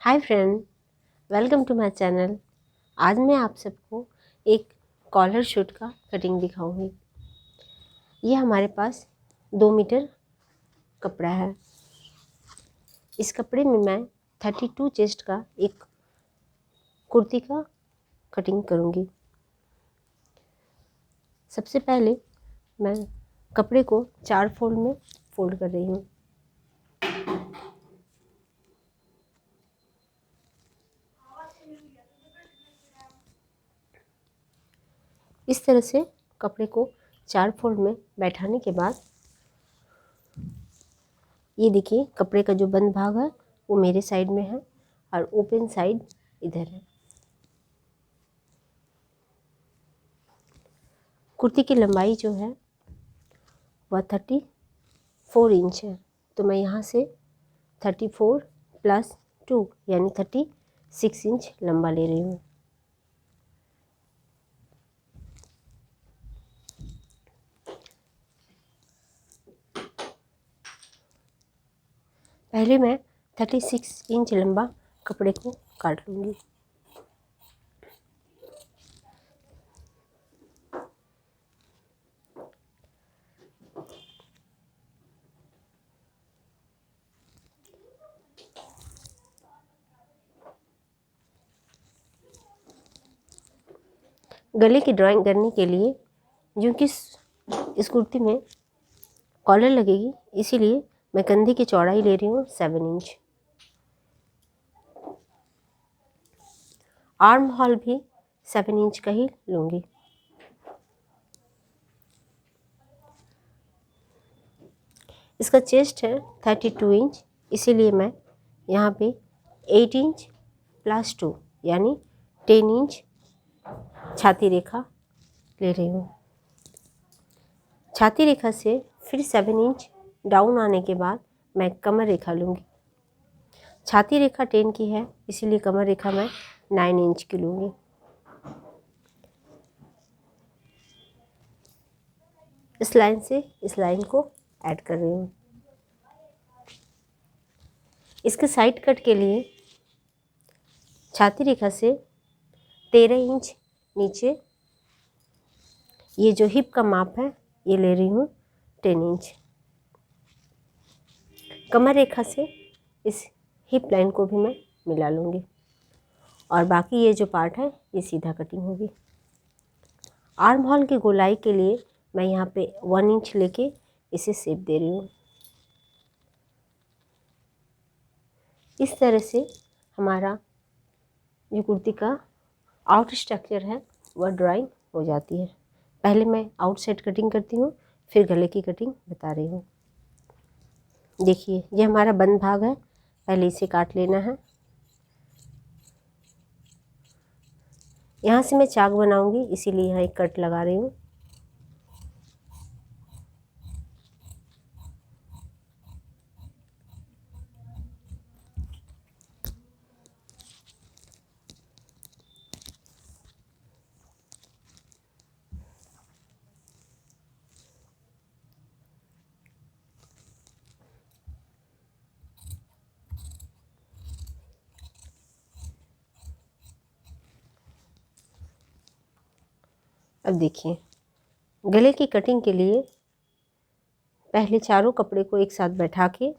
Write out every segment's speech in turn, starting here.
Hi friend, welcome to my channel. आज मैं आप सबको एक कॉलर शूट का कटिंग दिखाऊंगी। ये हमारे पास 2 मीटर कपड़ा है। इस कपड़े में मैं 32 चेस्ट का एक कुर्ती का कटिंग करूंगी। सबसे पहले मैं कपड़े को 4 फोल्ड में फोल्ड कर रही हूँ। इस तरह से कपड़े को 4 फोल्ड में बैठाने के बाद ये देखिए, कपड़े का जो बंद भाग है वो मेरे साइड में है और ओपन साइड इधर है। कुर्ती की लंबाई जो है वह 34 इंच है, तो मैं यहाँ से 34 + 2 यानी 36 इंच लंबा ले रही हूँ। पहले मैं 36 इंच लंबा कपड़े को काट लूँगी। गले की ड्राइंग करने के लिए, क्योंकि इस कुर्ती में कॉलर लगेगी, इसीलिए मैं कंधे की चौड़ाई ले रही हूँ 7 इंच। आर्म होल भी 7 इंच का ही लूँगी। इसका चेस्ट है 32 इंच, इसीलिए मैं यहाँ पे 8 इंच + 2 यानी 10 इंच छाती रेखा ले रही हूँ। छाती रेखा से फिर 7 इंच डाउन आने के बाद मैं कमर रेखा लूँगी। छाती रेखा 10 की है, इसीलिए कमर रेखा मैं 9 इंच की लूँगी। इस लाइन से इस लाइन को ऐड कर रही हूँ। इसके साइड कट के लिए छाती रेखा से 13 इंच नीचे, ये जो हिप का माप है ये ले रही हूँ 10 इंच। कमर रेखा से इस हिप लाइन को भी मैं मिला लूँगी और बाकी ये जो पार्ट है ये सीधा कटिंग होगी। आर्म होल की गोलाई के लिए मैं यहाँ पे 1 इंच लेके इसे शेप दे रही हूँ। इस तरह से हमारा जो कुर्ती का आउट स्ट्रक्चर है वह ड्राइंग हो जाती है। पहले मैं आउटसाइड कटिंग करती हूँ, फिर गले की कटिंग बता रही हूँ। देखिए, ये हमारा बंद भाग है, पहले इसे काट लेना है। यहाँ से मैं चाक बनाऊंगी, इसीलिए यहाँ एक कट लगा रही हूँ। अब देखिए, गले की कटिंग के लिए पहले चारों कपड़े को एक साथ बैठा के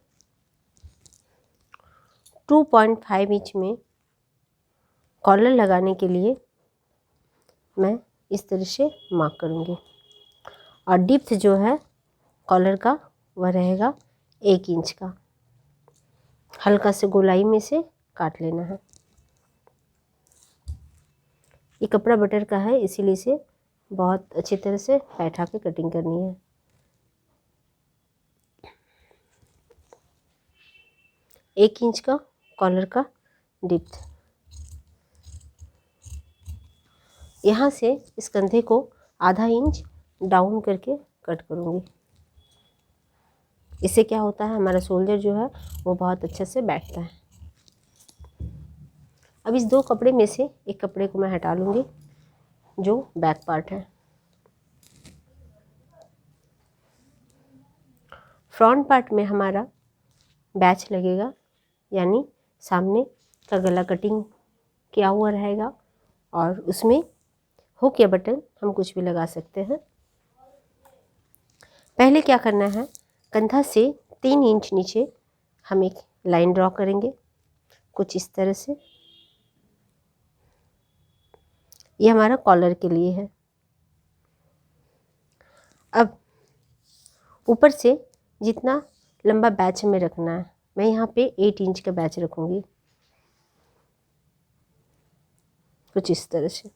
2.5 इंच में कॉलर लगाने के लिए मैं इस तरह से मार्क करूँगी और डिप्थ जो है कॉलर का वह रहेगा 1 इंच का। हल्का से गोलाई में से काट लेना है। ये कपड़ा बटर का है, इसीलिए इसे बहुत अच्छी तरह से बैठा के कटिंग करनी है। एक इंच का कॉलर का डिप्थ। यहाँ से इस कंधे को आधा इंच डाउन करके कट करूँगी। इससे क्या होता है, हमारा शोल्डर जो है वो बहुत अच्छे से बैठता है। अब इस 2 कपड़े में से एक कपड़े को मैं हटा लूँगी जो बैक पार्ट है। फ्रंट पार्ट में हमारा बैच लगेगा, यानी सामने का गला कटिंग किया हुआ रहेगा और उसमें हुक या बटन हम कुछ भी लगा सकते हैं। पहले क्या करना है, कंधा से 3 इंच नीचे हम एक लाइन ड्रॉ करेंगे कुछ इस तरह से। ये हमारा कॉलर के लिए है। अब ऊपर से जितना लंबा बैच हमें रखना है, मैं यहाँ पे 8 इंच का बैच रखूँगी कुछ इस तरह से।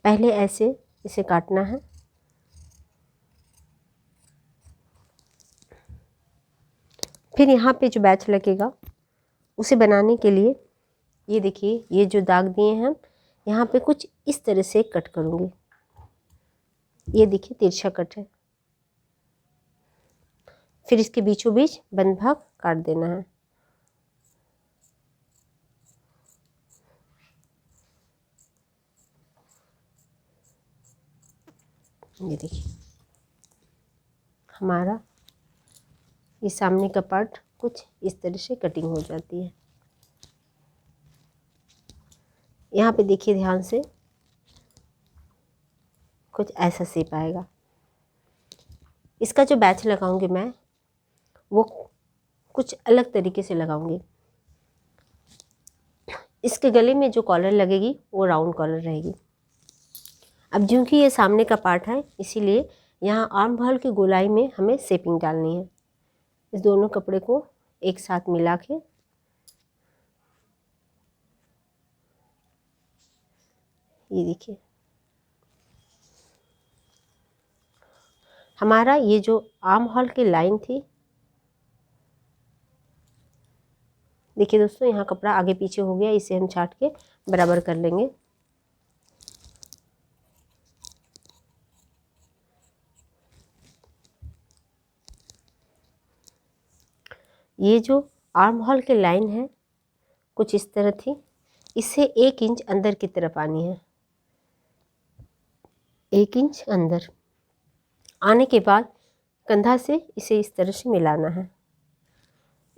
पहले ऐसे इसे काटना है, फिर यहाँ पे जो बैच लगेगा उसे बनाने के लिए ये देखिए, ये जो दाग दिए हैं हम यहाँ पे कुछ इस तरह से कट करूँगी। ये देखिए तिरछा कट है। फिर इसके बीचों बीच बंद भाग काट देना है। ये देखिए हमारा ये सामने का पार्ट कुछ इस तरह से कटिंग हो जाती है। यहाँ पे देखिए ध्यान से, कुछ ऐसा शेप आएगा। इसका जो बैच लगाऊंगी मैं वो कुछ अलग तरीके से लगाऊंगी। इसके गले में जो कॉलर लगेगी वो राउंड कॉलर रहेगी। अब क्योंकि ये सामने का पार्ट है इसीलिए यहाँ आर्म होल की गोलाई में हमें शेपिंग डालनी है। इस दोनों कपड़े को एक साथ मिला के ये देखिए हमारा ये जो आर्म होल की लाइन थी, देखिए दोस्तों यहाँ कपड़ा आगे पीछे हो गया, इसे हम छाट के बराबर कर लेंगे। ये जो आर्म होल की लाइन है कुछ इस तरह थी, इससे 1 इंच अंदर की तरफ आनी है। 1 इंच अंदर आने के बाद कंधा से इसे इस तरह से मिलाना है।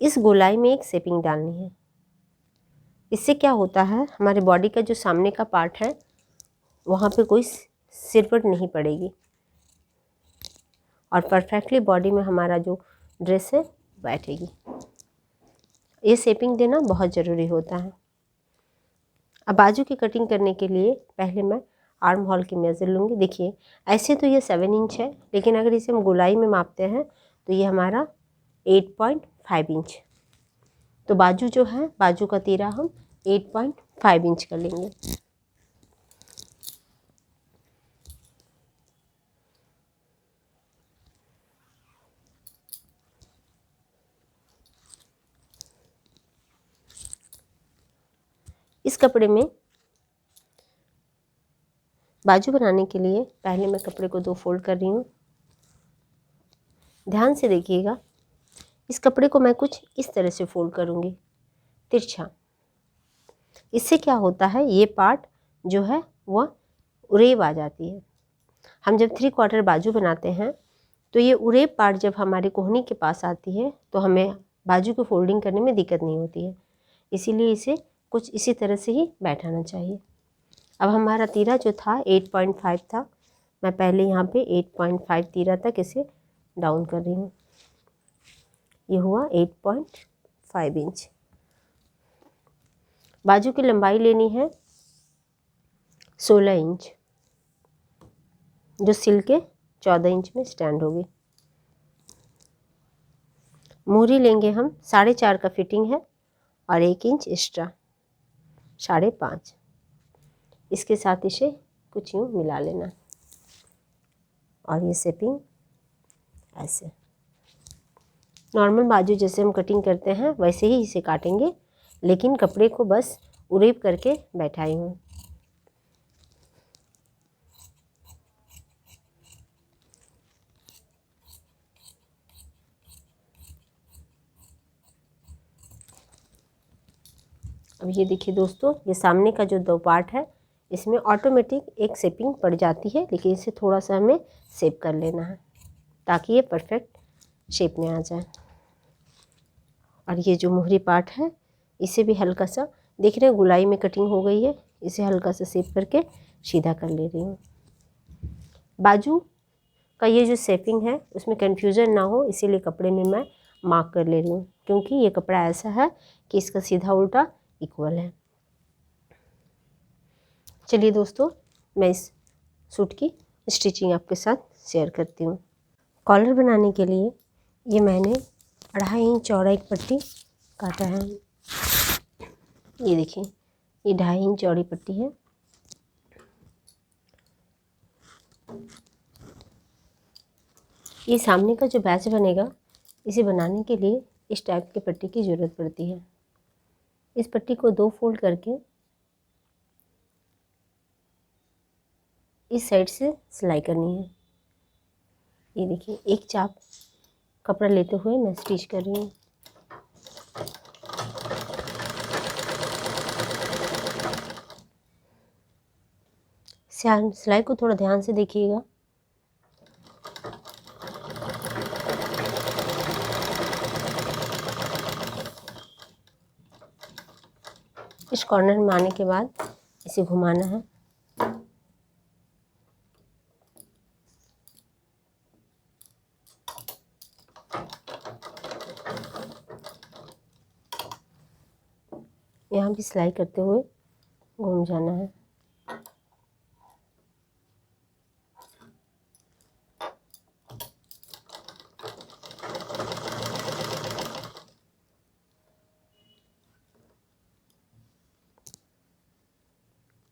इस गोलाई में एक शेपिंग डालनी है। इससे क्या होता है, हमारे बॉडी का जो सामने का पार्ट है वहाँ पे कोई सिरपट नहीं पड़ेगी और परफेक्टली बॉडी में हमारा जो ड्रेस है बैठेगी। ये शेपिंग देना बहुत ज़रूरी होता है। अब बाजू की कटिंग करने के लिए पहले मैं आर्म होल की मेज़र लूँगी। देखिए ऐसे तो ये 7 इंच है, लेकिन अगर इसे हम गोलाई में मापते हैं तो ये हमारा 8.5 इंच। तो बाजू जो है, बाजू का तीरा हम 8.5 इंच कर लेंगे। इस कपड़े में बाजू बनाने के लिए पहले मैं कपड़े को 2 फोल्ड कर रही हूँ। ध्यान से देखिएगा, इस कपड़े को मैं कुछ इस तरह से फोल्ड करूँगी तिरछा। इससे क्या होता है, ये पार्ट जो है वह उरेब आ जाती है। हम जब 3/4 बाजू बनाते हैं तो ये उरेब पार्ट जब हमारे कोहनी के पास आती है तो हमें बाजू को फोल्डिंग करने में दिक्कत नहीं होती है। इसीलिए इसे कुछ इसी तरह से ही बैठाना चाहिए। अब हमारा तीरा जो था 8.5 था, मैं पहले यहाँ पे 8.5 तीरा तक इसे डाउन कर रही हूँ। ये हुआ 8.5 इंच। बाजू की लंबाई लेनी है 16 इंच, जो सिल के 14 इंच में स्टैंड होगी। मोहरी लेंगे हम 4.5 का फिटिंग है और 1 इंच एक्स्ट्रा 5.5। इसके साथ इसे कुछ यूँ मिला लेना और ये शेपिंग ऐसे नॉर्मल बाजू जैसे हम कटिंग करते हैं वैसे ही इसे काटेंगे, लेकिन कपड़े को बस उरेब करके बैठाई हूँ। अब ये देखिए दोस्तों, ये सामने का जो 2 पार्ट है इसमें ऑटोमेटिक एक शेपिंग पड़ जाती है, लेकिन इसे थोड़ा सा हमें शेप कर लेना है ताकि ये परफेक्ट शेप में आ जाए। और ये जो मोहरी पार्ट है इसे भी हल्का सा, देख रहे हैं गुलाई में कटिंग हो गई है, इसे हल्का सा शेप करके सीधा कर ले रही हूँ। बाजू का ये जो शेपिंग है उसमें कन्फ्यूज़न ना हो, इसीलिए कपड़े में मैं मार्क कर ले रही हूँ, क्योंकि ये कपड़ा ऐसा है कि इसका सीधा उल्टा इक्वल है। चलिए दोस्तों, मैं इस सूट की स्टिचिंग आपके साथ शेयर करती हूँ। कॉलर बनाने के लिए ये मैंने 2.5 इंच चौड़ा एक पट्टी काटा है। ये देखिए, ये 2.5 इंच चौड़ी पट्टी है। ये सामने का जो बैच बनेगा, इसे बनाने के लिए इस टाइप की पट्टी की ज़रूरत पड़ती है। इस पट्टी को 2 फोल्ड करके इस साइड से सिलाई करनी है। ये देखिए, एक चाप कपड़ा लेते हुए मैं स्टिच कर रही हूँ। सिलाई को थोड़ा ध्यान से देखिएगा। इस कॉर्नर में आने के बाद इसे घुमाना है। यहाँ भी सिलाई करते हुए घूम जाना है।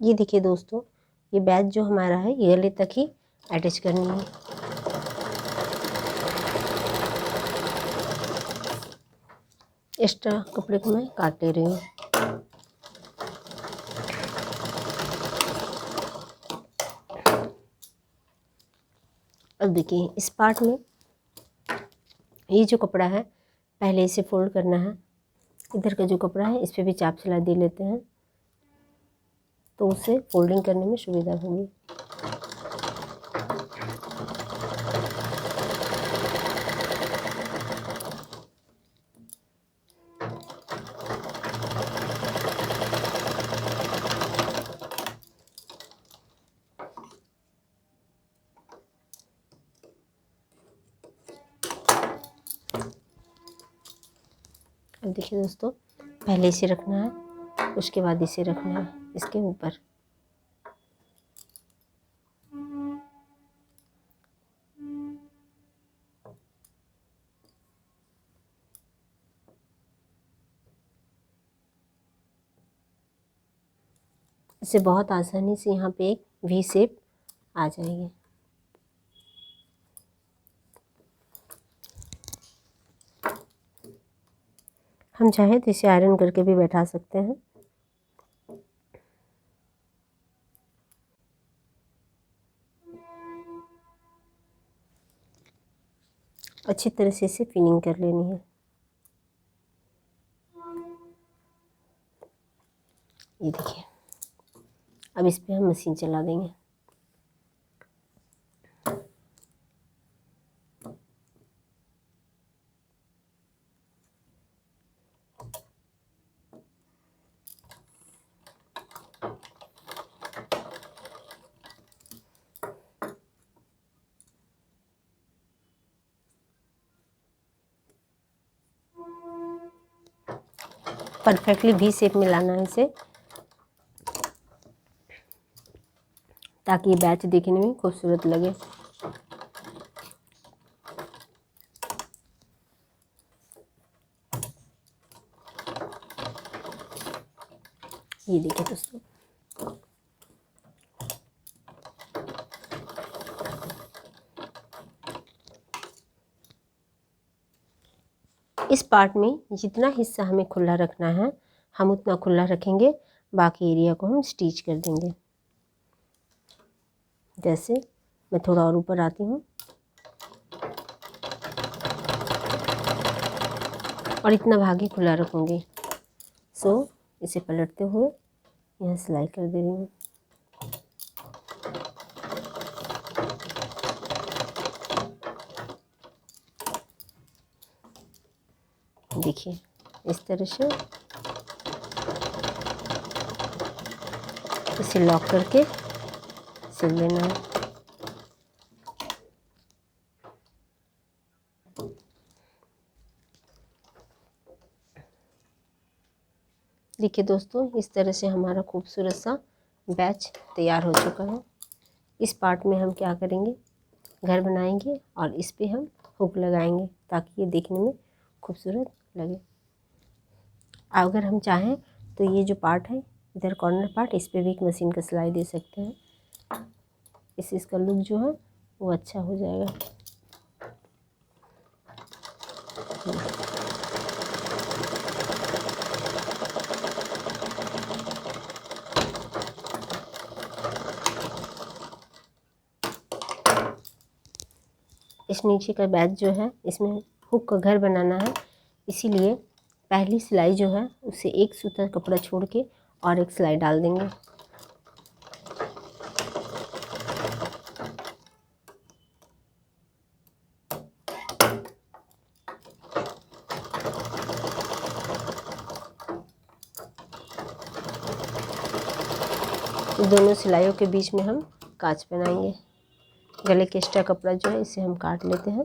ये देखिए दोस्तों, ये बैच जो हमारा है ये गले तक ही अटैच करनी है। एक्स्ट्रा कपड़े को मैं काट ले रही हूँ। अब देखिए, इस पार्ट में ये जो कपड़ा है पहले इसे फोल्ड करना है। इधर का जो कपड़ा है इस पर भी चाप सिलाई दे लेते हैं, तो उसे फोल्डिंग करने में सुविधा होगी। अब देखिए दोस्तों, पहले इसे रखना है, उसके बाद इसे रखना है इसके ऊपर। इसे बहुत आसानी से यहाँ पे एक वी शेप आ जाएगी। हम चाहें तो इसे आयरन करके भी बैठा सकते हैं। अच्छी तरह से इसे पिनिंग कर लेनी है। ये देखिए, अब इस पे हम मशीन चला देंगे। परफेक्टली वी शेप में लाना है इसे, ताकि ये बैच देखने में खूबसूरत लगे। ये देखिए दोस्तों, इस पार्ट में जितना हिस्सा हमें खुला रखना है हम उतना खुला रखेंगे, बाकी एरिया को हम स्टिच कर देंगे। जैसे मैं थोड़ा और ऊपर आती हूँ और इतना भाग ही खुला रखूँगी। सो इसे पलटते हुए यहाँ सिलाई कर दे रही हूँ। देखिए, इस तरह से इसे लॉक करके सिल देना है। देखिए दोस्तों, इस तरह से हमारा खूबसूरत सा बैच तैयार हो चुका है। इस पार्ट में हम क्या करेंगे, घर बनाएंगे और इस पे हम हुक लगाएंगे ताकि ये देखने में खूबसूरत लगे। अगर हम चाहें तो ये जो पार्ट है इधर कॉर्नर पार्ट, इस पे भी एक मशीन का सिलाई दे सकते हैं। इससे इसका लुक जो है वो अच्छा हो जाएगा। इस नीचे का बैच जो है इसमें हुक का घर बनाना है, इसीलिए पहली सिलाई जो है उसे एक सूता कपड़ा छोड़ के और एक सिलाई डाल देंगे। दोनों सिलाइयों के बीच में हम कांच बनाएंगे। गले के एक्स्ट्रा कपड़ा जो है इसे हम काट लेते हैं।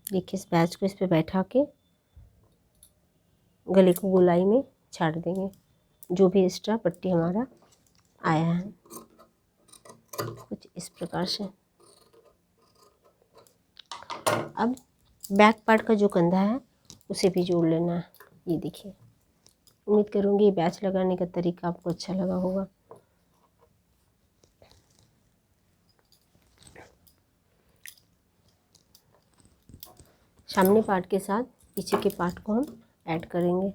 देखिए, इस बैच को इस पे बैठा के गले को गोलाई में छाट देंगे, जो भी एक्स्ट्रा पट्टी हमारा आया है कुछ इस प्रकार से। अब बैक पार्ट का जो कंधा है उसे भी जोड़ लेना है। ये देखिए, उम्मीद करूँगी ये बैच लगाने का तरीका आपको अच्छा लगा होगा। सामने पार्ट के साथ पीछे के पार्ट को हम ऐड करेंगे।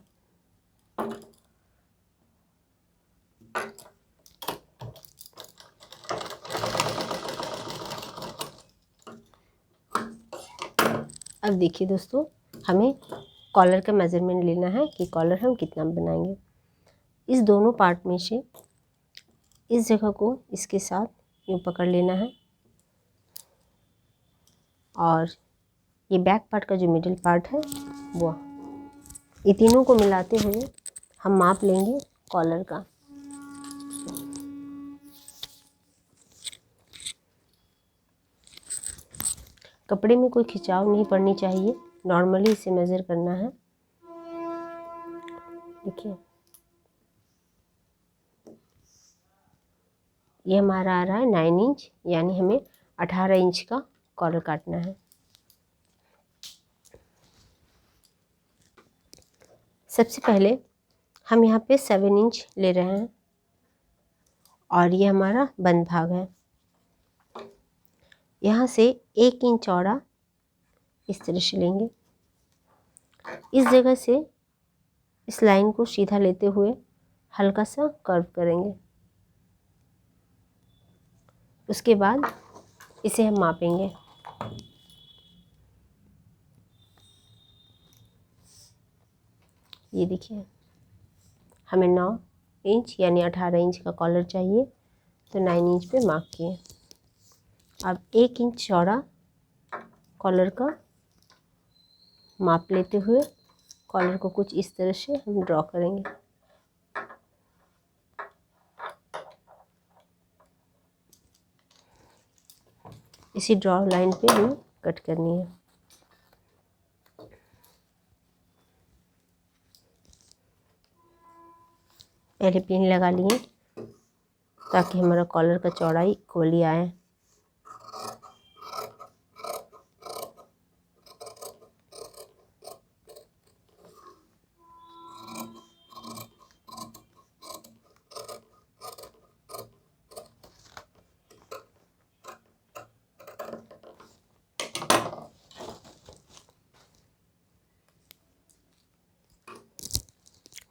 अब देखिए दोस्तों, हमें कॉलर का मेज़रमेंट लेना है कि कॉलर हम कितना बनाएंगे। इस दोनों पार्ट में से इस जगह को इसके साथ यूँ पकड़ लेना है और ये बैक पार्ट का जो मिडिल पार्ट है वो, ये तीनों को मिलाते हुए हम माप लेंगे कॉलर का। कपड़े में कोई खिंचाव नहीं पड़नी चाहिए, नॉर्मली इसे मेज़र करना है। देखिए, ये हमारा आ रहा है 9 इंच, यानी हमें 18 इंच का कॉलर काटना है। सबसे पहले हम यहाँ पे 7 इंच ले रहे हैं और ये हमारा बंद भाग है। यहाँ से 1 इंच चौड़ा इस तरह से लेंगे। इस जगह से इस लाइन को सीधा लेते हुए हल्का सा कर्व करेंगे। उसके बाद इसे हम मापेंगे। ये देखिए, हमें 9 इंच यानी 18 इंच का कॉलर चाहिए, तो 9 इंच पे मार्क किए। अब 1 इंच चौड़ा कॉलर का माप लेते हुए कॉलर को कुछ इस तरह से हम ड्रॉ करेंगे। इसी ड्रॉ लाइन पे हमें कट करनी है। पहले पिन लगा लिए ताकि हमारा कॉलर का चौड़ाई इक्वल ही आए।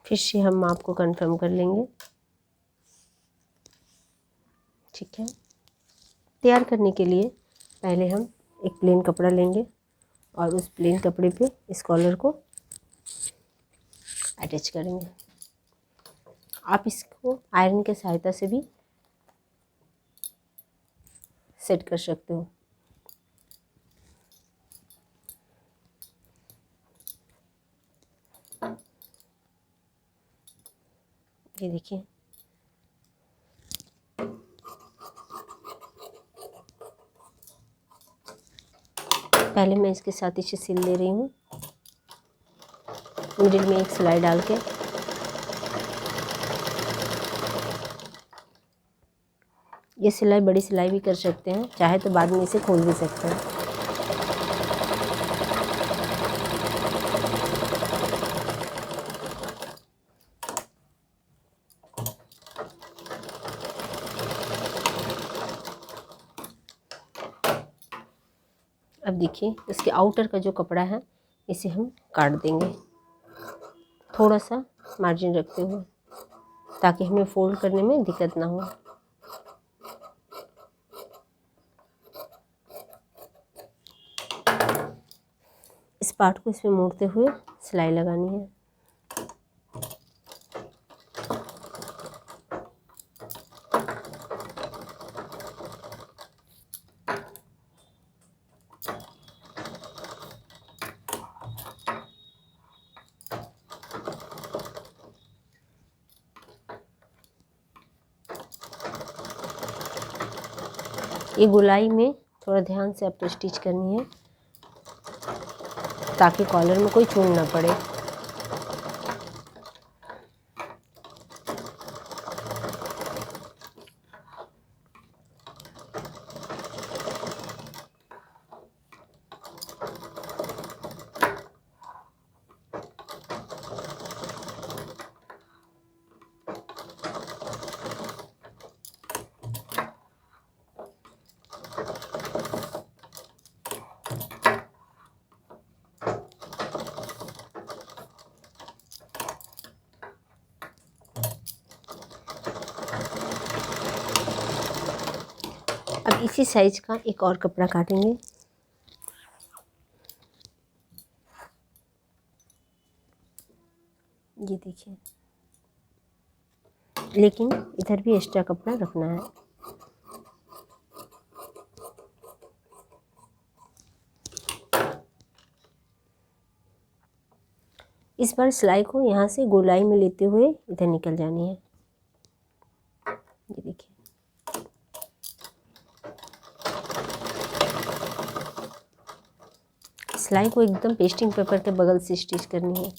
फिर से हम माप को कंफर्म कर लेंगे। ठीक है, तैयार करने के लिए पहले हम एक प्लेन कपड़ा लेंगे और उस प्लेन कपड़े पे इस कॉलर को अटैच करेंगे। आप इसको आयरन के सहायता से भी सेट कर सकते हो। ये देखिए, पहले मैं इसके साथ इसे सिल दे रही हूँ, मिडिल में एक सिलाई डाल के। ये सिलाई बड़ी सिलाई भी कर सकते हैं, चाहे तो बाद में इसे खोल भी सकते हैं। अब देखिए, इसके आउटर का जो कपड़ा है इसे हम काट देंगे, थोड़ा सा मार्जिन रखते हुए, ताकि हमें फोल्ड करने में दिक्कत ना हो। इस पार्ट को इसमें मोड़ते हुए सिलाई लगानी है। ये गोलाई में थोड़ा ध्यान से आपको स्टिच करनी है, ताकि कॉलर में कोई चून ना पड़े। अब इसी साइज का एक और कपड़ा काटेंगे। ये देखिए, लेकिन इधर भी एक्स्ट्रा कपड़ा रखना है। इस बार सिलाई को यहाँ से गोलाई में लेते हुए इधर निकल जानी है। ये देखिए, सिलाई को एकदम पेस्टिंग पेपर के बगल से स्टिच करनी है।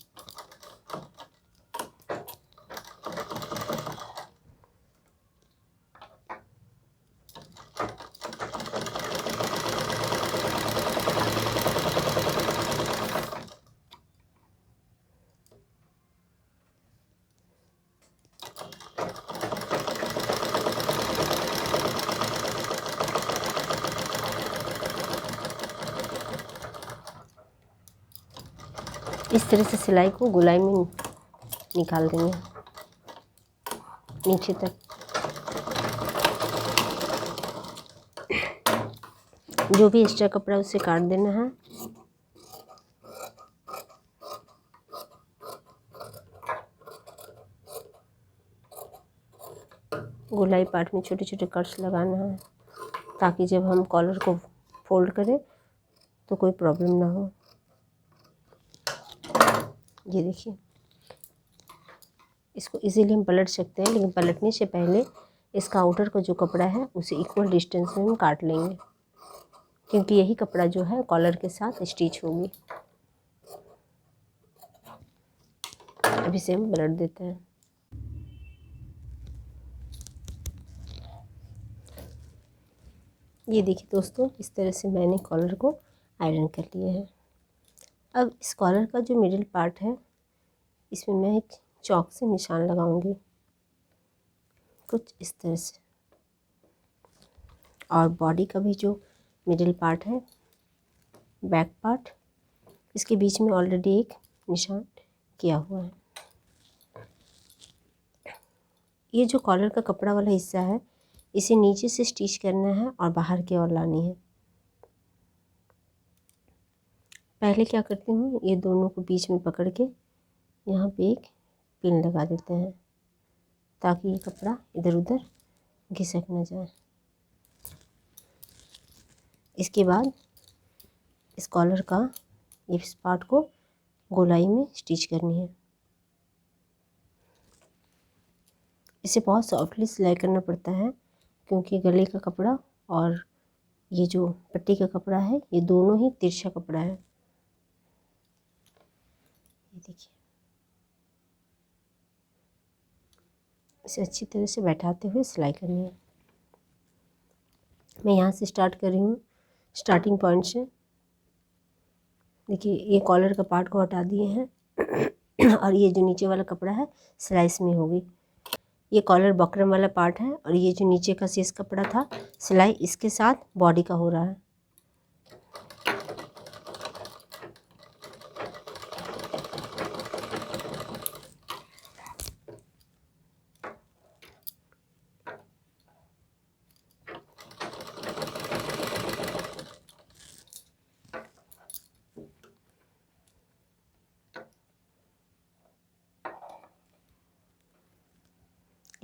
इस तरह से सिलाई को गोलाई में निकाल देंगे नीचे तक। जो भी एक्स्ट्रा कपड़ा उसे काट देना है। गोलाई पार्ट में छोटे छोटे कट्स लगाना है, ताकि जब हम कॉलर को फोल्ड करें तो कोई प्रॉब्लम ना हो। ये देखिए, इसको इजीली हम पलट सकते हैं, लेकिन पलटने से पहले इसका आउटर का जो कपड़ा है उसे इक्वल डिस्टेंस में हम काट लेंगे, क्योंकि यही कपड़ा जो है कॉलर के साथ स्टिच होगी। अभी से हम पलट देते हैं। ये देखिए दोस्तों, इस तरह से मैंने कॉलर को आयरन कर लिया है। अब इस कॉलर का जो मिडिल पार्ट है इसमें मैं एक चॉक से निशान लगाऊंगी, कुछ इस तरह से। और बॉडी का भी जो मिडिल पार्ट है, बैक पार्ट, इसके बीच में ऑलरेडी एक निशान किया हुआ है। ये जो कॉलर का कपड़ा वाला हिस्सा है इसे नीचे से स्टिच करना है और बाहर की ओर लानी है। पहले क्या करती हूँ, ये दोनों को बीच में पकड़ के यहाँ पे एक पिन लगा देते हैं, ताकि ये कपड़ा इधर उधर घिसक न जाए। इसके बाद इस कॉलर का इस पार्ट को गोलाई में स्टिच करनी है। इसे बहुत सॉफ्टली सिलाई करना पड़ता है, क्योंकि गले का कपड़ा और ये जो पट्टी का कपड़ा है ये दोनों ही तिरछा कपड़ा है। ये देखिए, इसे अच्छी तरह से बैठाते हुए सिलाई करनी है। मैं यहाँ से स्टार्ट कर रही हूँ, स्टार्टिंग पॉइंट से। देखिए, ये कॉलर का पार्ट को हटा दिए हैं और ये जो नीचे वाला कपड़ा है सिलाई इसमें होगी। ये कॉलर बकरम वाला पार्ट है और ये जो नीचे का शेष कपड़ा था सिलाई इसके साथ बॉडी का हो रहा है।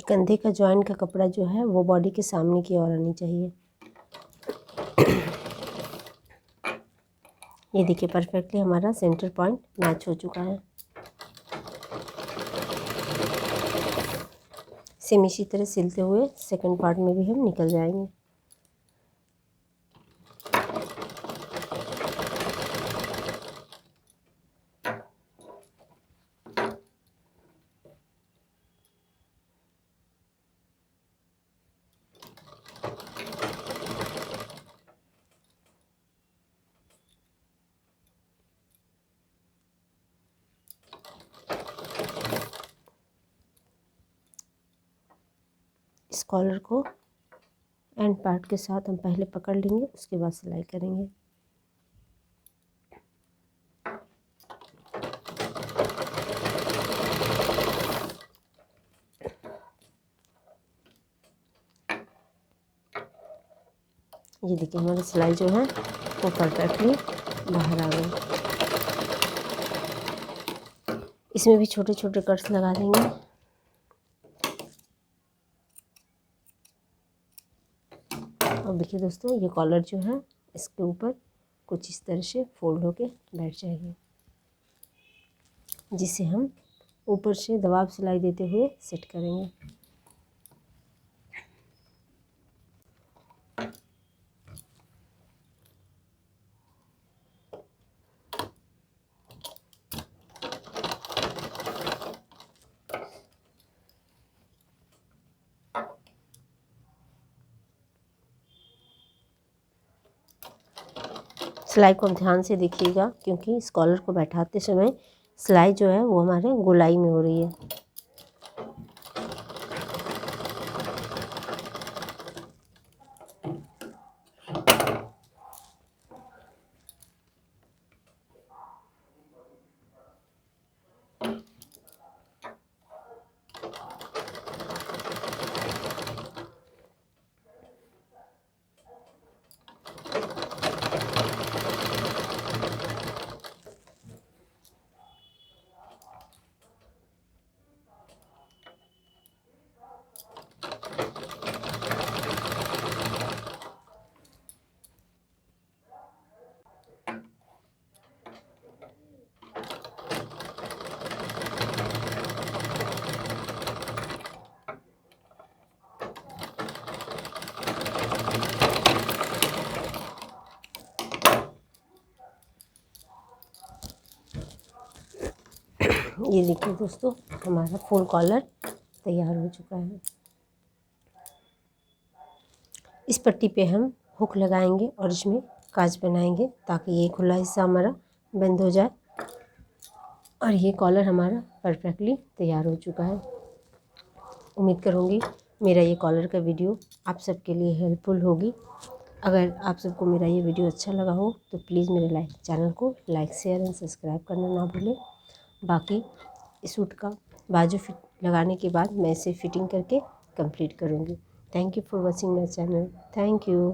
कंधे का जॉइंट का कपड़ा जो है वो बॉडी के सामने की ओर आनी चाहिए। ये देखिए, परफेक्टली हमारा सेंटर पॉइंट मैच हो चुका है। सेम इसी तरह सिलते हुए सेकंड पार्ट में भी हम निकल जाएंगे। इस कॉलर को एंड पार्ट के साथ हम पहले पकड़ लेंगे, उसके बाद सिलाई करेंगे। ये देखिए, हमारी सिलाई जो है वो परफेक्टली बाहर आ गई। इसमें भी छोटे छोटे कट्स लगा देंगे। और देखिए दोस्तों, ये कॉलर जो है इसके ऊपर कुछ इस तरह से फोल्ड होके बैठ जाएगी, जिसे हम ऊपर से दबाव सिलाई देते हुए सेट करेंगे। सिलाई को ध्यान से देखिएगा, क्योंकि इस कॉलर को बैठाते समय सिलाई जो है वो हमारे गोलाई में हो रही है। ये देखिए दोस्तों, हमारा फुल कॉलर तैयार हो चुका है। इस पट्टी पे हम हुक लगाएंगे और इसमें काज बनाएंगे, ताकि ये खुला हिस्सा हमारा बंद हो जाए। और ये कॉलर हमारा परफेक्टली तैयार हो चुका है। उम्मीद करूँगी मेरा ये कॉलर का वीडियो आप सबके लिए हेल्पफुल होगी। अगर आप सबको मेरा ये वीडियो अच्छा लगा हो तो प्लीज़ मेरे चैनल को लाइक शेयर एंड सब्सक्राइब करना ना भूलें। बाकी इस सूट का बाजू फिट लगाने के बाद मैं इसे फिटिंग करके कंप्लीट करूँगी। Thank you for watching my channel. Thank you.